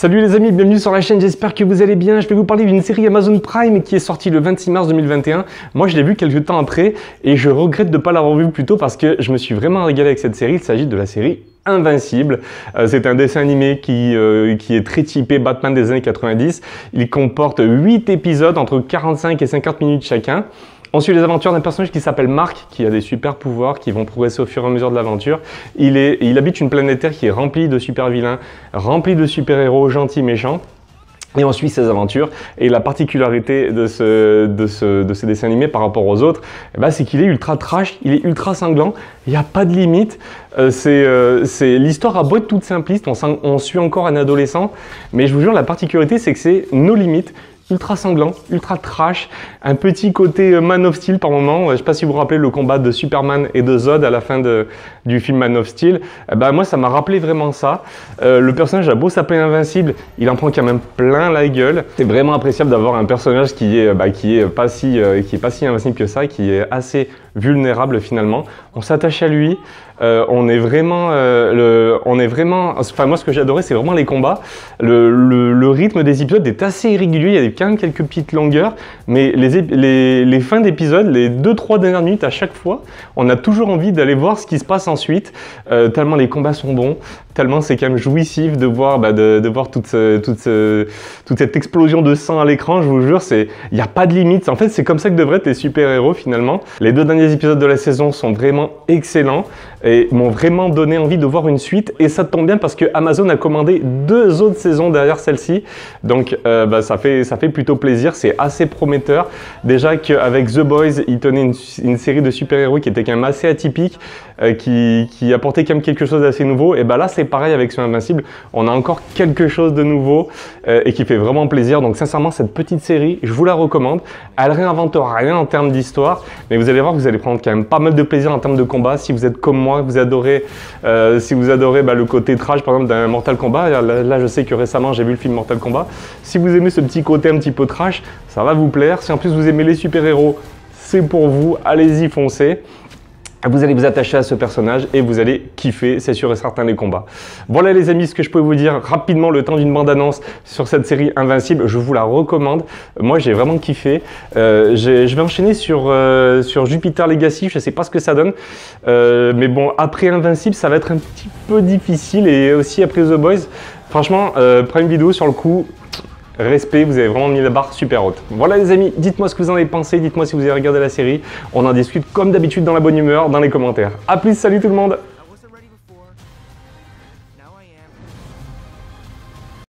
Salut les amis, bienvenue sur la chaîne, j'espère que vous allez bien. Je vais vous parler d'une série Amazon Prime qui est sortie le 26 mars 2021. Moi je l'ai vue quelques temps après et je regrette de ne pas l'avoir vue plus tôt parce que je me suis vraiment régalé avec cette série. Il s'agit de la série Invincible. C'est un dessin animé qui est très typé Batman des années 90. Il comporte 8 épisodes entre 45 et 50 minutes chacun. On suit les aventures d'un personnage qui s'appelle Mark, qui a des super pouvoirs qui vont progresser au fur et à mesure de l'aventure. Il habite une planète Terre qui est remplie de super vilains, remplie de super héros gentils, méchants. Et on suit ses aventures. Et la particularité de ce dessin animé par rapport aux autres, c'est qu'il est ultra trash, il est ultra sanglant, il n'y a pas de limite. L'histoire a beau être toute simpliste, on suit encore un adolescent, mais je vous jure, la particularité, c'est que c'est nos limites. Ultra sanglant, ultra trash, un petit côté Man of Steel par moment. Je ne sais pas si vous vous rappelez le combat de Superman et de Zod à la fin du film Man of Steel. Moi, ça m'a rappelé vraiment ça. Le personnage a beau s'appeler Invincible, il en prend quand même plein la gueule. C'est vraiment appréciable d'avoir un personnage qui est pas si invincible que ça, qui est assez vulnérable finalement. On s'attache à lui. Enfin moi ce que j'ai adoré c'est vraiment les combats. Le rythme des épisodes est assez irrégulier, il y a quand même quelques petites longueurs, mais les fins d'épisodes, les 2-3 dernières minutes à chaque fois, on a toujours envie d'aller voir ce qui se passe ensuite, tellement les combats sont bons, tellement c'est quand même jouissif de voir, de voir toute cette explosion de sang à l'écran. Je vous jure, il n'y a pas de limite. En fait, c'est comme ça que devraient être les super-héros finalement. Les 2 derniers épisodes de la saison sont vraiment excellents et m'ont vraiment donné envie de voir une suite. Et ça tombe bien parce que Amazon a commandé 2 autres saisons derrière celle-ci. Donc ça fait plutôt plaisir, c'est assez prometteur. Déjà qu'avec The Boys, ils tenaient une série de super-héros qui était quand même assez atypique, qui apportait quand même quelque chose d'assez nouveau. Et là, c'est pareil avec ce Invincible. On a encore quelque chose de nouveau et qui fait vraiment plaisir. Donc sincèrement, cette petite série, je vous la recommande. Elle réinvente rien en termes d'histoire, mais vous allez voir que vous allez prendre quand même pas mal de plaisir en termes de combat. Si vous êtes comme moi, vous adorez, le côté trash par exemple d'un Mortal Kombat, là je sais que récemment j'ai vu le film Mortal Kombat. Si vous aimez ce petit côté un petit peu trash, ça va vous plaire. Si en plus vous aimez les super-héros, c'est pour vous, allez-y, foncez. Vous allez vous attacher à ce personnage et vous allez kiffer, c'est sûr et certain, les combats. Voilà les amis, ce que je peux vous dire rapidement le temps d'une bande-annonce sur cette série Invincible. Je vous la recommande. Moi, j'ai vraiment kiffé. Je vais enchaîner sur Jupiter Legacy. Je ne sais pas ce que ça donne. Mais bon, après Invincible, ça va être un petit peu difficile. Et aussi après The Boys. Franchement, Prime Video sur le coup. Respect, vous avez vraiment mis la barre super haute. Voilà les amis, dites-moi ce que vous en avez pensé, dites-moi si vous avez regardé la série. On en discute comme d'habitude dans la bonne humeur, dans les commentaires. A plus, salut tout le monde!